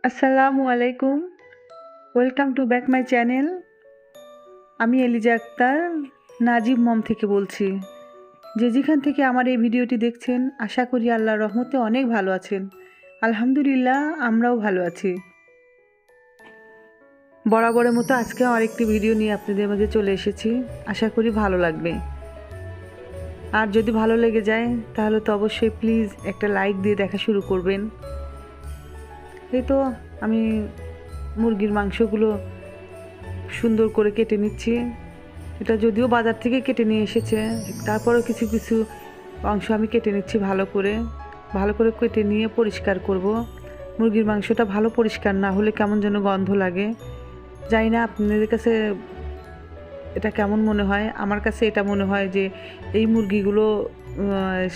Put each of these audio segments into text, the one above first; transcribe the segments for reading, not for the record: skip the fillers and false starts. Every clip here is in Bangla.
আসসালামু আলাইকুম। Welcome to back my channel. আমি এলিজা আক্তার নাজিব মম থেকে বলছি। যে যেখান থেকে আমার এই ভিডিওটি দেখছেন, আশা করি আল্লাহর রহমতে অনেক ভালো আছেন। আলহামদুলিল্লাহ, আমরাও ভালো আছি। বরাবরের মতো আজকে আরেকটি ভিডিও নিয়ে আপনাদের মাঝে চলে এসেছি। আশা করি ভালো লাগবে। আর যদি ভালো লেগে যায় তাহলে তো অবশ্যই প্লিজ একটা লাইক দিয়ে দেখা শুরু করবেন। এই তো আমি মুরগির মাংসগুলো সুন্দর করে কেটে নিচ্ছি। এটা যদিও বাজার থেকে কেটে নিয়ে এসেছে, তারপরেও কিছু কিছু অংশ আমি কেটে নিচ্ছি ভালো করে কেটে নিয়ে পরিষ্কার করব। মুরগির মাংসটা ভালো পরিষ্কার না হলে কেমন যেন গন্ধ লাগে। জানি না আপনাদের কাছে এটা কেমন মনে হয়। আমার কাছে এটা মনে হয় যে এই মুরগিগুলো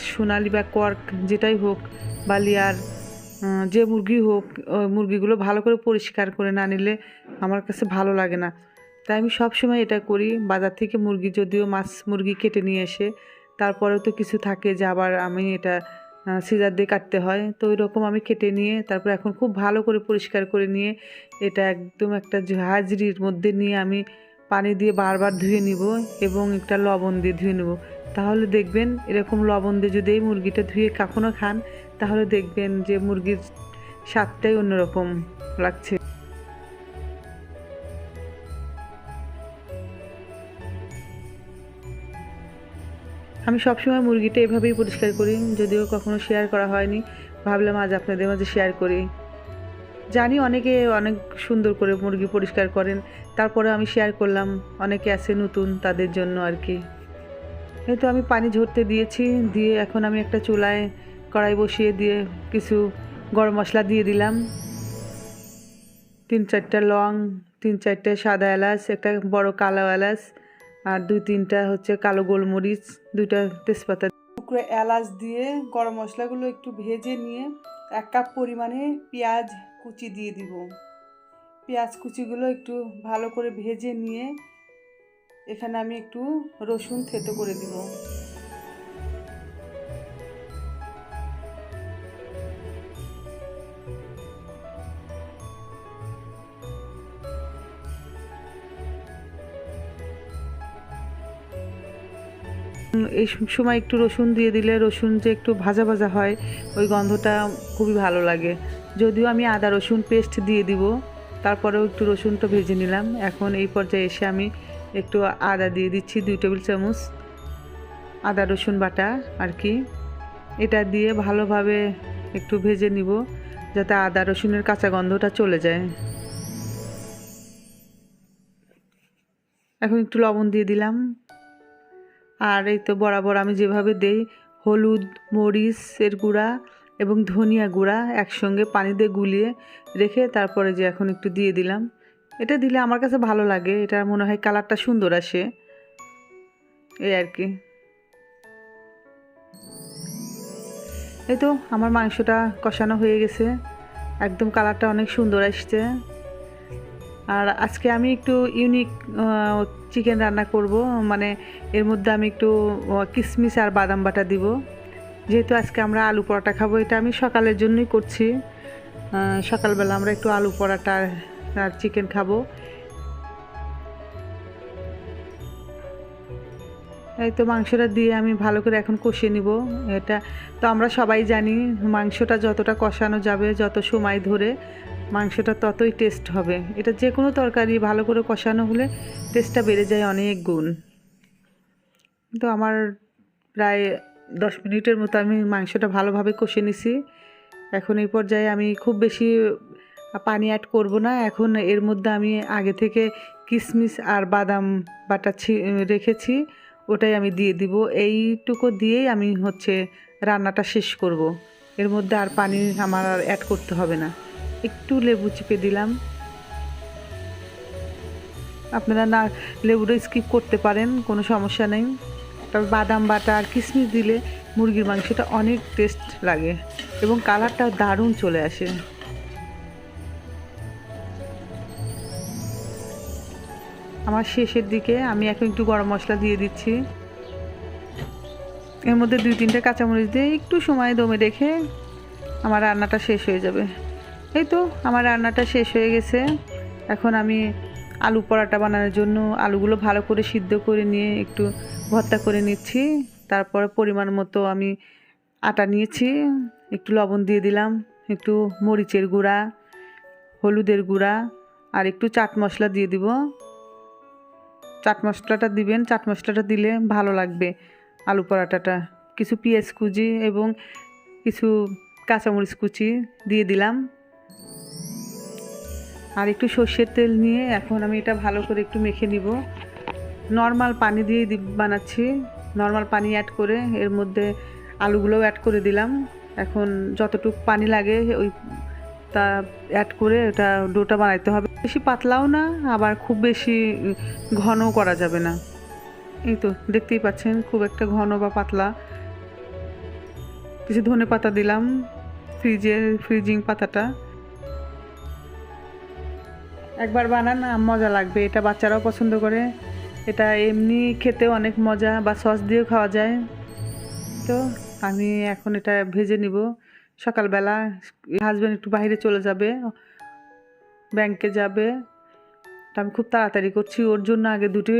সোনালি বা কর্ক যেটাই হোক বা লেয়ার যে মুরগি হোক, মুরগিগুলো ভালো করে পরিষ্কার করে না নিলে আমার কাছে ভালো লাগে না। তাই আমি সবসময় এটা করি। বাজার থেকে মুরগি যদিও মাছ মুরগি কেটে নিয়ে এসে তারপরেও তো কিছু থাকে যে আবার আমি এটা সিজার দিয়ে কাটতে হয়, তো ওই রকম আমি কেটে নিয়ে তারপর এখন খুব ভালো করে পরিষ্কার করে নিয়ে এটা একদম একটা ঝাঁঝরির মধ্যে নিয়ে আমি পানি দিয়ে বারবার ধুয়ে নিব এবং একটা লবণ দিয়ে ধুয়ে নেব। তাহলে দেখবেন এরকম লবণ দিয়ে যদি এই মুরগিটা ধুয়ে কখনো খান তাহলে দেখবেন যে মুরগির স্বাদটাই অন্যরকম লাগছে। আমি সবসময় মুরগিটা এভাবেই পরিষ্কার করি, যদিও কখনো শেয়ার করা হয়নি, ভাবলাম আজ আপনাদের মাঝে শেয়ার করি। জানি অনেকে অনেক সুন্দর করে মুরগি পরিষ্কার করেন, তারপরে আমি শেয়ার করলাম। অনেকে আছে নতুন, তাদের জন্য আর কি। এই তো আমি পানি ঝরতে দিয়েছি, দিয়ে এখন আমি একটা চুলায় কড়াই বসিয়ে দিয়ে কিছু গরম মশলা দিয়ে দিলাম। 3-4টা লং, 3-4টা সাদা এলাচ, একটা বড় কালো এলাচ, আর 2-3টা হচ্ছে কালো গোলমরিচ, 2টা তেজপাতা, টুকরো এলাচ দিয়ে গরম মশলাগুলো একটু ভেজে নিয়ে 1 কাপ পরিমাণে পেঁয়াজ কুচি দিয়ে দিব। পেঁয়াজ কুচিগুলো একটু ভালো করে ভেজে নিয়ে এখানে আমি একটু রসুন থেতো করে দিব। এই সময় একটু রসুন দিয়ে দিলে রসুন যে একটু ভাজা ভাজা হয়, ওই গন্ধটা খুবই ভালো লাগে। যদিও আমি আদা রসুন পেস্ট দিয়ে দিব, তারপরেও একটু রসুনটা ভেজে নিলাম। এখন এই পর্যায়ে এসে আমি একটু আদা দিয়ে দিচ্ছি, 2 টেবিল চামচ আদা রসুন বাটা আর কি। এটা দিয়ে ভালোভাবে একটু ভেজে নিব যাতে আদা রসুনের কাঁচা গন্ধটা চলে যায়। এখন একটু লবণ দিয়ে দিলাম। আর এই তো বরাবর আমি যেভাবে দেই, হলুদ, মরিচের গুঁড়া এবং ধনিয়া গুঁড়া একসঙ্গে পানি দিয়ে গুলিয়ে রেখে তারপরে যে এখন একটু দিয়ে দিলাম। এটা দিলে আমার কাছে ভালো লাগে, এটা মনে হয় কালারটা সুন্দর আসে, এই আর কি। এই তো আমার মাংসটা কষানো হয়ে গেছে, একদম কালারটা অনেক সুন্দর আসছে। আর আজকে আমি একটু ইউনিক চিকেন রান্না করব, মানে এর মধ্যে আমি একটু কিশমিশ আর বাদাম বাটা দিব। যেহেতু আজকে আমরা আলু পরোটা খাবো, এটা আমি সকালের জন্যই করছি। সকালবেলা আমরা একটু আলু পরোটা আর চিকেন খাবো। এই তো মাংসটা দিয়ে আমি ভালো করে এখন কষিয়ে নিব। এটা তো আমরা সবাই জানি, মাংসটা যতটা কষানো যাবে, যত সময় ধরে, মাংসটা ততই টেস্ট হবে। এটা যে কোনো তরকারি ভালো করে কষানো হলে টেস্টটা বেড়ে যায় অনেক গুণ। তো আমার প্রায় 10 মিনিটের মতো আমি মাংসটা ভালোভাবে কষে নিছি। এখন এই পর্যায়ে আমি খুব বেশি পানি অ্যাড করব না। এখন এর মধ্যে আমি আগে থেকে কিশমিশ আর বাদাম বাটা রেখেছি, ওটাই আমি দিয়ে দিব। এইটুকু দিয়েই আমি রান্নাটা শেষ করব। এর মধ্যে আর পানি আমার আর অ্যাড করতে হবে না। একটু লেবু চিপে দিলাম। আপনারা না লেবুটা স্কিপ করতে পারেন, কোনো সমস্যা নেই। তবে বাদাম বাটা আর কিশমিশ দিলে মুরগির মাংসটা অনেক টেস্ট লাগে এবং কালারটা দারুণ চলে আসে। আমার শেষের দিকে আমি এখন একটু গরম মশলা দিয়ে দিচ্ছি। এর মধ্যে 2-3টা কাঁচামরিচ দিয়ে একটু সময় দমে রেখে আমার রান্নাটা শেষ হয়ে যাবে। এই তো আমার রান্নাটা শেষ হয়ে গেছে। এখন আমি আলু পরাটা বানানোর জন্য আলুগুলো ভালো করে সিদ্ধ করে নিয়ে একটু ভর্তা করে নিচ্ছি। তারপরে পরিমাণ মতো আমি আটা নিয়েছি, একটু লবণ দিয়ে দিলাম, একটু মরিচের গুঁড়া, হলুদের গুঁড়া আর একটু চাট মশলা দিয়ে দিব। চাট মশলাটা দিবেন, চাট মশলাটা দিলে ভালো লাগবে আলু পরাটাটা। কিছু পেঁয়াজ কুচি এবং কিছু কাঁচামরিচ কুচি দিয়ে দিলাম আর একটু সর্ষের তেল নিয়ে এখন আমি এটা ভালো করে একটু মেখে নিব। নর্মাল পানি দিয়ে বানাচ্ছি, নর্মাল পানি অ্যাড করে এর মধ্যে আলুগুলোও অ্যাড করে দিলাম। এখন যতটুকু পানি লাগে ওই তা অ্যাড করে এটা ডোটা বানাইতে হবে। বেশি পাতলাও না, আবার খুব বেশি ঘনও করা যাবে না। এই তো দেখতেই পাচ্ছেন খুব একটা ঘন বা পাতলা। কিছু ধনে পাতা দিলাম, ফ্রিজিং পাতাটা। একবার বানান না, মজা লাগবে। এটা বাচ্চারাও পছন্দ করে। এটা এমনি খেতেও অনেক মজা, বা সস দিয়েও খাওয়া যায়। তো আমি এখন এটা ভেজে নিব। সকালবেলা হাজব্যান্ড একটু বাইরে চলে যাবে, ব্যাংকে যাবে, তো আমি খুব তাড়াতাড়ি করছি। ওর জন্য আগে দুটি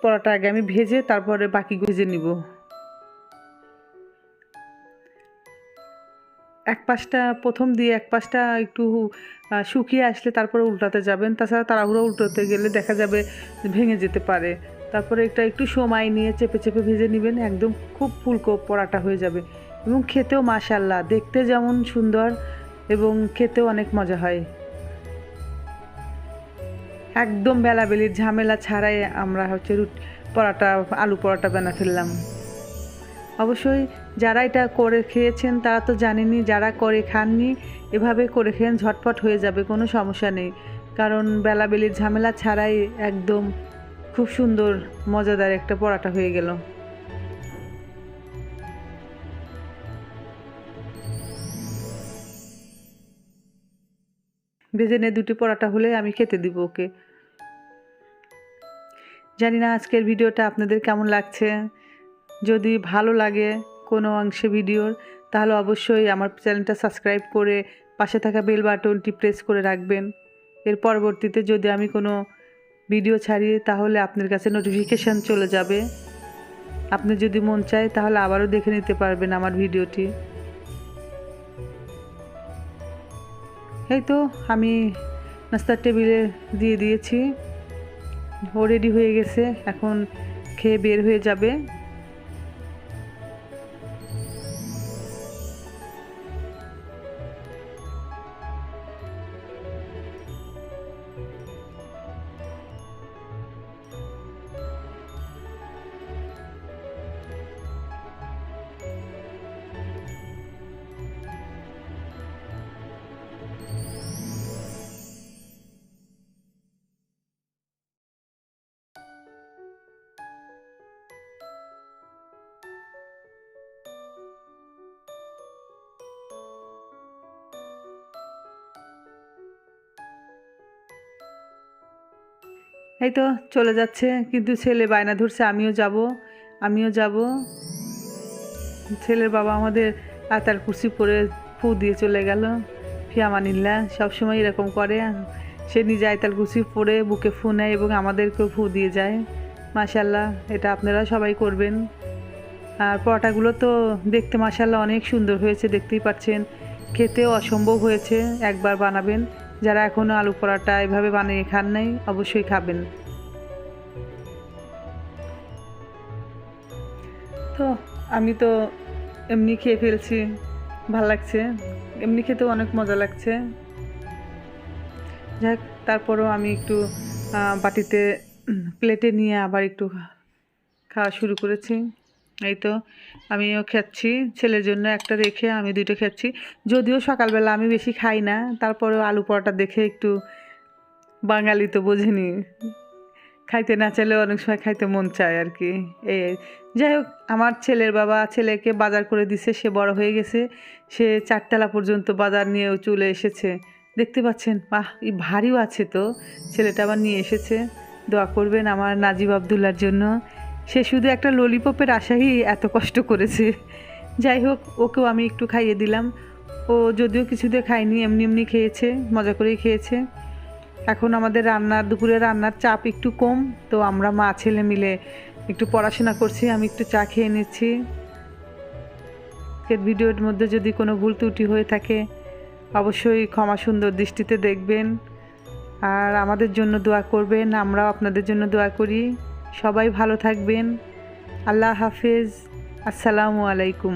পরোটা আগে আমি ভেজে তারপরে বাকি ভেজে নিব। এক পাশটা প্রথম দিয়ে এক পাশটা একটু শুকিয়ে আসলে তারপরে উল্টাতে যাবেন, তাছাড়া তাড়াহুড়ো উল্টোতে গেলে দেখা যাবে ভেঙে যেতে পারে। তারপরে এটা একটু সময় নিয়ে চেপে চেপে ভেজে নেবেন, একদম খুব ফুলকো পরাটা হয়ে যাবে। এবং খেতেও মাশাআল্লাহ, দেখতে যেমন সুন্দর এবং খেতেও অনেক মজা হয়। একদম বেলাবেলির ঝামেলা ছাড়াই আমরা পরাটা আলু পরাটা বানা ফেললাম। অবশ্যই যারা এটা করে খেয়েছেন তারা তো জানেনই, যারা করে খাননি এভাবে করে খেন, ঝটপট হয়ে যাবে, কোনো সমস্যা নেই। কারণ বেলাবেলির ঝামেলা ছাড়াই একদম খুব সুন্দর মজাদার একটা পরাটা হয়ে গেল। ভেজে নিয়ে দুটি পরাটা হলে আমি খেতে দিব ওকে। জানি না আজকের ভিডিওটা আপনাদের কেমন লাগছে। যদি ভালো লাগে কোনো অংশে ভিডিওর, তাহলে অবশ্যই আমার চ্যানেলটা সাবস্ক্রাইব করে পাশে থাকা বেল বাটনটি প্রেস করে রাখবেন। এর পরবর্তীতে যদি আমি কোনো ভিডিও ছাড়ি তাহলে আপনার কাছে নোটিফিকেশান চলে যাবে। আপনি যদি মন চায় তাহলে আবারও দেখে নিতে পারবেন আমার ভিডিওটি। এই তো আমি নাস্তার টেবিলে দিয়ে দিয়েছি, ও রেডি হয়ে গেছে, এখন খেয়ে বের হয়ে যাবে। এই তো চলে যাচ্ছে, কিন্তু ছেলে বায়না ধরছে আমিও যাব, আমিও যাব। ছেলের বাবা আমাদের আতার কুর্সি পরে ফু দিয়ে চলে গেল। ফিয়ামানিল্লা সবসময় এরকম করে, সে নিজে আয়তাল কুর্সি পরে বুকে ফু নেয় এবং আমাদেরকেও ফু দিয়ে যায়। মাশাল্লাহ, এটা আপনারা সবাই করবেন। আর পরোটাগুলো তো দেখতে মাশাল্লাহ অনেক সুন্দর হয়েছে, দেখতেই পাচ্ছেন। খেতেও অসম্ভব হয়েছে, একবার বানাবেন। যারা এখনও আলু পরোটা এভাবে বানিয়ে খান নাই অবশ্যই খাবেন। তো আমি তো এমনি খেয়ে ফেলছি, ভাল লাগছে, এমনি খেতেও অনেক মজা লাগছে। যাক, তারপরেও আমি একটু বাটিতে প্লেটে নিয়ে আবার একটু খাওয়া শুরু করেছি। এই তো আমিও খাচ্ছি, ছেলের জন্য একটা রেখে আমি দুটো খাচ্ছি। যদিও সকালবেলা আমি বেশি খাই না, তারপরেও আলু পরোটা দেখে একটু, বাঙালি তো বোঝেনি, খাইতে না চাইলেও অনেক সময় খাইতে মন চায় আর কি। এই যাই হোক, আমার ছেলের বাবা ছেলেকে বাজার করে দিছে, সে বড় হয়ে গেছে, সে 4 তলা পর্যন্ত বাজার নিয়েও চলে এসেছে। দেখতে পাচ্ছেন, বাহ, এই ভারীও আছে তো, ছেলেটা আবার নিয়ে এসেছে। দোয়া করবেন আমার নাজিব আবদুল্লার জন্য, সে শুধু একটা ললিপপের আশাই এত কষ্ট করেছে। যাই হোক, ওকেও আমি একটু খাইয়ে দিলাম। ও যদিও কিছু দিয়ে খায়নি, এমনি এমনি খেয়েছে, মজা করেই খেয়েছে। এখন আমাদের দুপুরে রান্নার চাপ একটু কম, তো আমরা মা ছেলে মিলে একটু পড়াশোনা করছি, আমি একটু চা খেয়ে নিচ্ছি। আজকের ভিডিওর মধ্যে যদি কোনো ভুল ত্রুটি হয়ে থাকে অবশ্যই ক্ষমা সুন্দর দৃষ্টিতে দেখবেন, আর আমাদের জন্য দোয়া করবেন, আমরাও আপনাদের জন্য দোয়া করি। সবাই ভালো থাকবেন। আল্লাহ হাফেজ। আসসালামু আলাইকুম।